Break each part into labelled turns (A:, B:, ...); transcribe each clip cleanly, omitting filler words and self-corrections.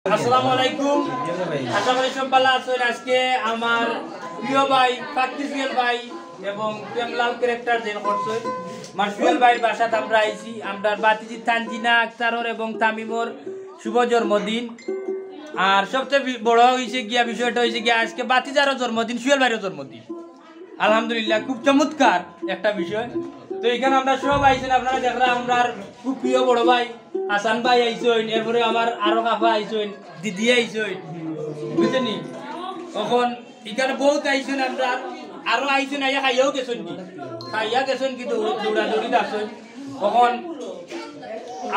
A: আসসালামু আলাইকুম। আশা করি সব ভালো আছেন। আজকে আমার প্রিয় ভাই ফাকতিসিয়াল ভাই এবং প্রেমলাল ক্যারেক্টার যেন করছে মার্শাল ভাই বাসাতে আমরা আইছি। আমরা বাতিজি তানজিনা আক্তারর এবং তামিমর শুভ জন্মদিন। আর সবচেয়ে বড় হইছে গিয়া বিষয়টা হইছে গিয়া আজকে বাতিজারও জন্মদিন, সুয়েল ভাইয়েরও জন্মদিন। আলহামদুলিল্লাহ, খুব চমৎকার একটা বিষয়। তো এখানে আমরা সব আইছেন, আপনারা দেখলাম আমরা খুব প্রিয় বড় ভাই হাসান ভাই আইসইন, এরপরে আমার আরো কাপা আইসইন, দিদি আইসইন, বুঝছেন নি? তখন এখানে বহুত আইসইন, আমরা আরো আইসইন, আইয়া খাইয়াও গেছেন কি খাইয়া গেছেন কি দৌড়াদৌড়ি আসছেন। তখন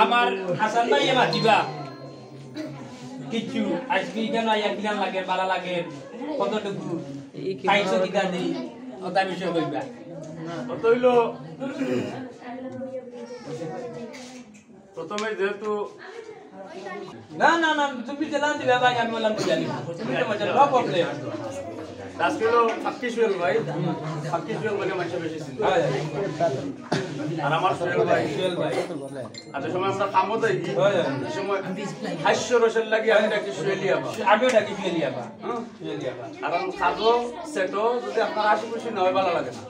A: আমার হাসান ভাই মাতিবা কিছু আজকে কেন আইয়া কিনা লাগে ভালো লাগে কতটুকু খাইছো কিনা দিই ওটা বিষয় কইবা।
B: কত হইল প্রথমে যেহেতু
A: না না না তুমি চালান দিবা ভাই, আমি বললাম জানি তুমি তো মজা নো প্রবলেম।
B: আজকে হলো ফাক্কিশুয়েল ভাই, ফাক্কিশুয়েল ভাইকে মানুষ বেশি চিনি। আর আমার সুয়েল ভাই, আর যে সময় আমরা কামত আই এই সময় হাস্য রসের লাগি আমি ডাকি সুয়েলিয়া বা,
A: আমিও ডাকি সুয়েলিয়া বা।
B: কারণ খাজো সেটো যদি আপনার আশি খুশি না হয় ভালো লাগে না।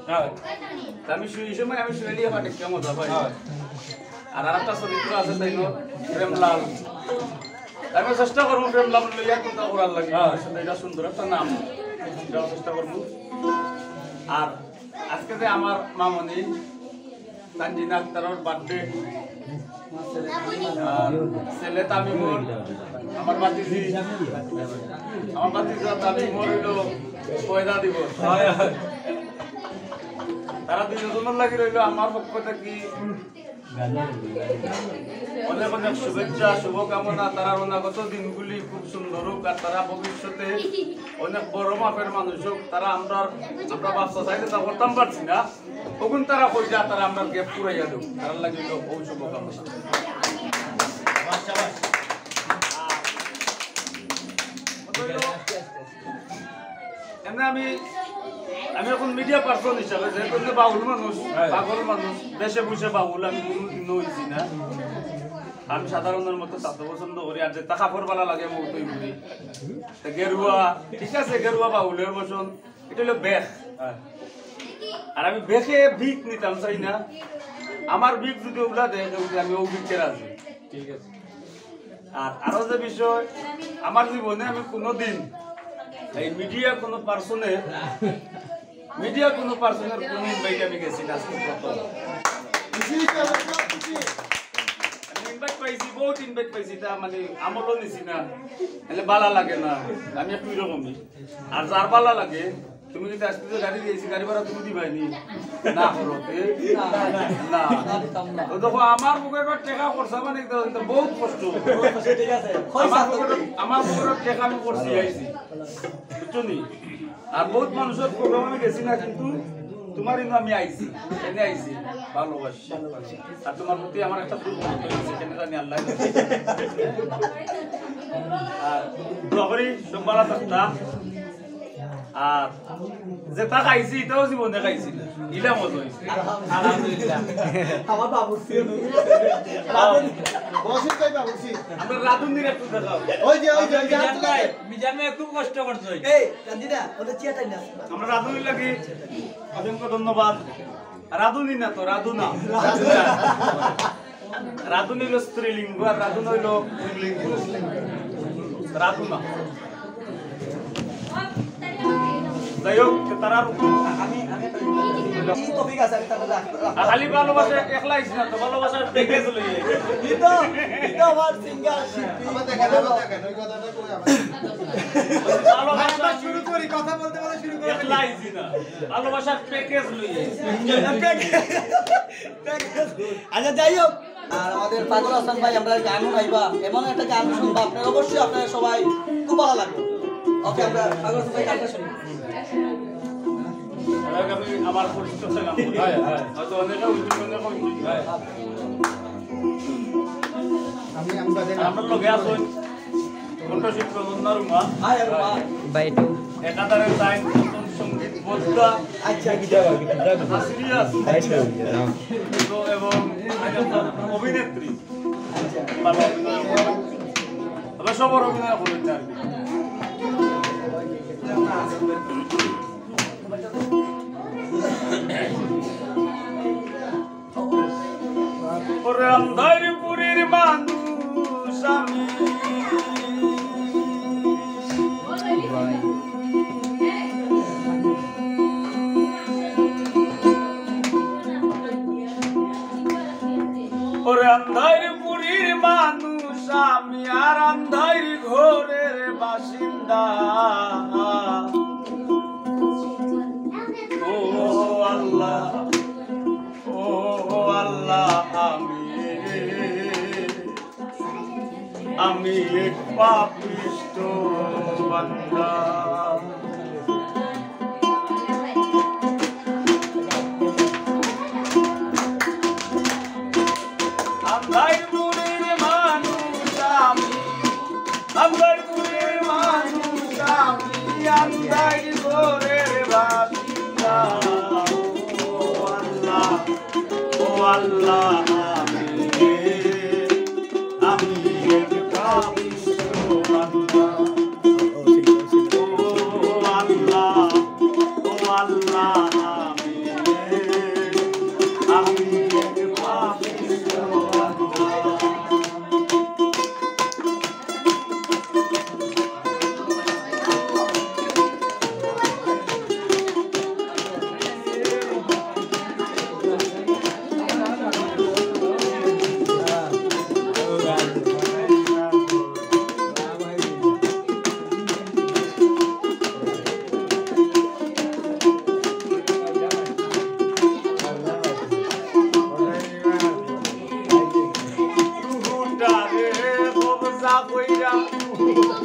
B: আমি এই সময় আমি সুয়েলিয়া বা দেখতে মজা পাই। আর আরেকটা চরিত্র আছে তাই প্রেমলাল, আমি চেষ্টা করবো প্রেমলাল লইয়া কোনটা করার লাগে, এটা সুন্দর একটা নাম, এটাও চেষ্টা করবো। আর আজকে যে আমার মামনি তানজিনা আক্তারর বার্থডে, ছেলে তামিমর, আমার বাতিজি তামিমর হইল পয়দা দিবস। তারা দুজনের লাগি রইল আমার পক্ষ থেকে অনেক অনেক শুভেচ্ছা শুভকামনা। তারা অনাগত দিনগুলি খুব সুন্দর হোক, আর তারা ভবিষ্যতে অনেক বড় মাপের মানুষ হোক। তারা আমরা বাচ্চা চাইলে তা করতাম পারছি না, তখন তারা কই যা তারা আমরা গ্যাপ পুরাইয়া দেব, তারা লাগে ওই শুভকামনা। এমনি আমি এখন মিডিয়া পার্সন হিসাবে, যেহেতু বাউল মানুষ, পাগল মানুষ, দেশে বসে বাউল আমি কোনোদিন হইছি না। আমি সাধারণের মতো তাতে পছন্দ করি, আর যে টাকা ফরবালা লাগে মতই করি। গেরুয়া ঠিক আছে, গেরুয়া বাউলের বসন, এটা হলো বেখ। আর আমি বেখে ভিক নিতাম চাই না, আমার ভিক যদি ওগুলা দেয় আমি ও ভিকের আছি, ঠিক আছে। আর আরো যে বিষয়, আমার জীবনে আমি কোনোদিন এই মিডিয়া কোনো পার্সনের কোনো ইনভাইট আমি গেছি না। ইনভাইট পাইছি, বহুত ইনভাইট পাইছি, তা মানে আমলও নিছি না, তাহলে বালা লাগে না, আমি একটু এরকমই। আর যার বালা লাগে, তুমি কিন্তু আজকে যে গাড়ি দিয়েছি, গাড়ি ভাড়া তুমি দিবাইনি না করতে না, তো দেখো আমার বুকের এবার টেকা করছে মানে বহুত কষ্ট, আমার বুকের টেকা আমি করছি আইছি, বুঝছো নি? আর বহুত মানুষের প্রোগ্রাম আমি গেছি না, কিন্তু তোমার কিন্তু আমি আইছি, এনে আইছি ভালোবাসি। আর তোমার প্রতি আমার একটা দুর্বলতা আছে, সেটা জানি আল্লাহ। আর দোয়া করি সব ভালো থাকতাম। আর যেটা খাইছি এটাও জীবনে খাইছি না, ইলা মজা হয়েছে আলহামদুলিল্লাহ।
C: আমার বাবুর্চি
B: আমরা রাধুনির একটু দেখাও,
A: মিজান ভাই খুব কষ্ট করছো।
B: আমরা রাধুনির লাগি অসংখ্য ধন্যবাদ। রাধুনি না তো রাধুনা, রাধুনি হইল স্ত্রীলিঙ্গ আর রাধুন হইল পুল্লিঙ্গ, রাধুনা। যাই হোক, তারা খালি ভালোবাসা একলা আইছি না তো, ভালোবাসার প্যাকেজ লই
C: শুরু করি, কথা বলতে বলে শুরু করি,
B: একলা আইছি না, ভালোবাসার প্যাকেজ লই।
C: আচ্ছা যাই হোক, আর আমাদের পাগল হাসান ভাই আমরা গানও গাইবা, এমন একটা গান শুনবো আপনারা, অবশ্যই আপনারা সবাই খুব ভালো লাগবে। ওকে, আমরা পাগল হাসান ভাই গানটা শুনি।
B: আমি আমার পরিচিত গান করি, হয়তো অনেকে আমরা লগে আসুন কণ্ঠশিল্পী রুমা একাধারে টাইম সঙ্গীত বোদ্ধা,
C: আচ্ছা
B: এবং অভিনেত্রী, ভালো অভিনয়। তবে সবার অভিনয় করেন আর কি ওরে আন্ধারপুরের মানুষ আমি ওরে আন্ধারপুরের মানুষ আমি আর আন্ধার ঘরের বাসিন্দা ও আল্লাহ ও আল্লাহ আমি এক পাপিষ্ঠ বান্দা আন্ধারপুরের মানুষ আমি আন্ধারপুরের মানুষ আমি আন্ধার ঘরের বাসিন্দা ও আল্লাহ আমি এক পাপিষ্ঠ বান্দা ও আল্লাহ আমি এক পাপিষ্ঠ বান্দা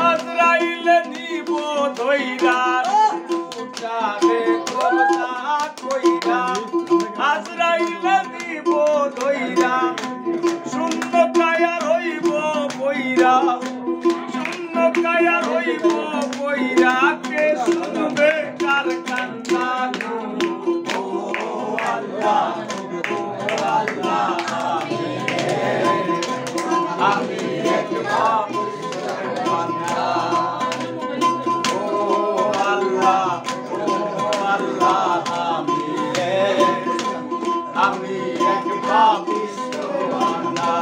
B: আজরাইলে নিব ধইরা উঠারে কবজা কইরা আজরাইলে নিব ধইরা শূন্য কায়া রইব কইরা শূন্য কায়া রইব কইরা কে শুনবে কার কান্না ও আল্লাহ আমি এক আমি এক পাপিষ্ঠ বান্দা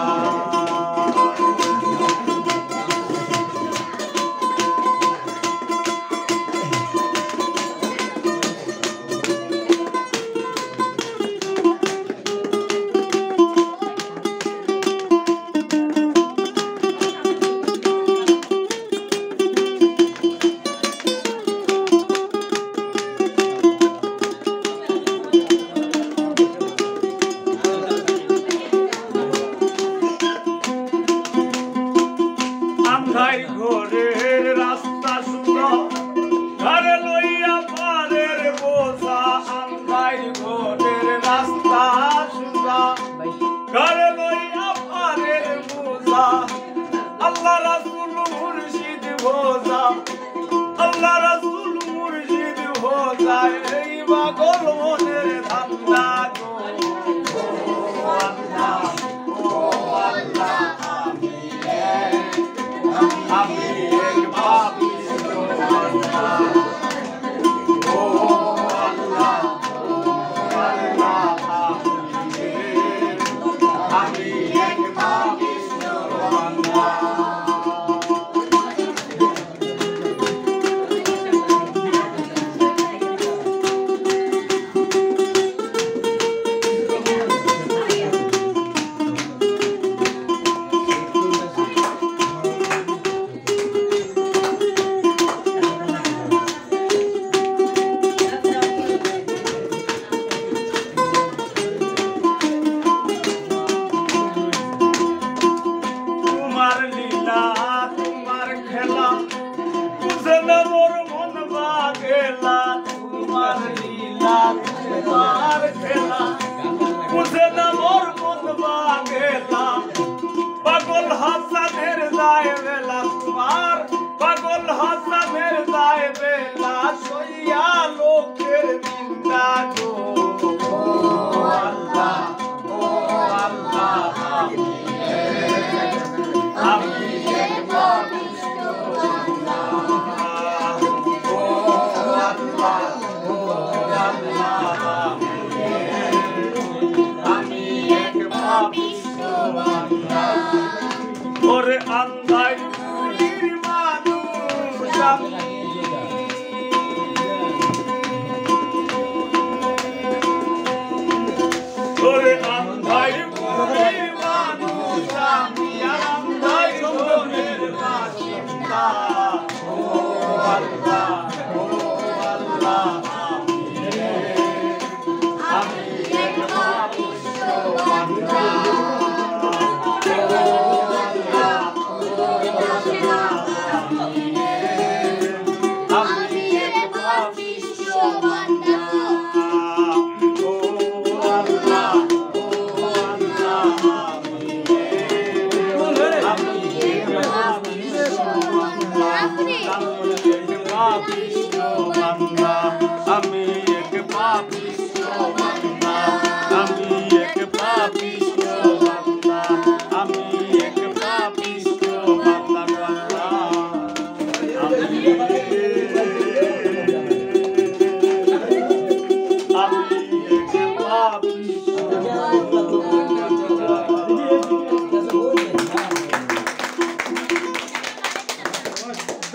B: আন্ধার ঘরের রাস্তা সুন্দর ঘরে লইয়া পারের বোঝা আন্ধার ঘরের রাস্তা সুন্দর ঘরে লইয়া পারের বোঝা আল্লাহ রাসূল মুর্শিদ ভোজা আল্লাহ রাসূল মুর্শিদ ভোজা এই পাগল মনের ধান্দা গো আল্লাহ আমি এক পাপিষ্ঠ বান্দা ও আল্লাহ আমি এক পাপিষ্ঠ বান্দা পাগল হাসানের যায় বেলা তোমার পাগল হাসানের যায় বেলা সইয়া লোকের নিন্দা গো আল্লাহ ও আল্লাহ আমি এক পাপিষ্ঠ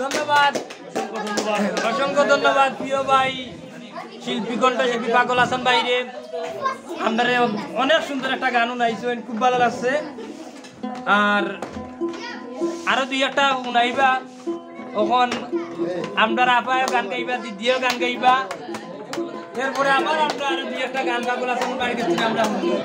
A: ধন্যবাদ, অসংখ্য ধন্যবাদ প্রিয় ভাই শিল্পী কণ্ঠশিল্পী পাগল হাসান ভাইরে। আমরা অনেক সুন্দর একটা গান উনাইছেন, খুব ভালো লাগছে। আর আরো দুই একটা উনাইবা, ওখন আমরা আপায়ও গান গাইবা, দিদিও গান গাইবা। এরপরে আবার আমরা আরো দুই একটা গান পাগল হাসান ভাইয়ের কাছ থেকে আমরা শুনবো।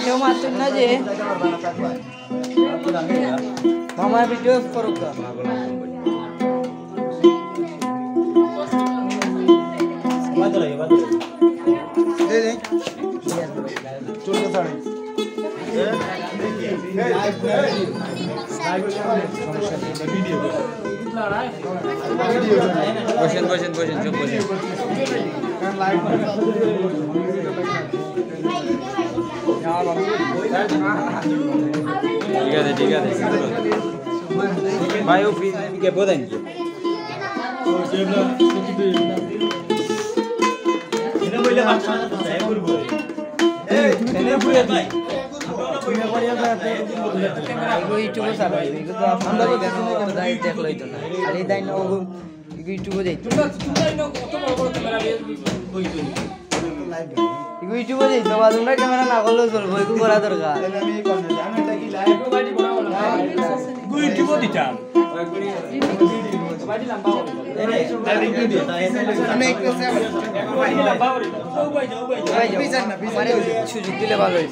D: কেউ মারছেন না যে আমার ভিডিও করুক।
E: বসেন বসেন বসেন সব বসেন। ঠিক আছে ঠিক আছে ভাই ও কে বোঝেন
D: ইউটিউবে চালাই আমরা দেখলোই তো না আর এই দাই না ইউটিউবে যাই ইউটিউবে যাই তো তোমরা ক্যামেরা না করলেও চলবো এগুলো করা দরকার।
A: ইউটিউবও দিতাম
D: সুযোগ দিলে ভালো হইব।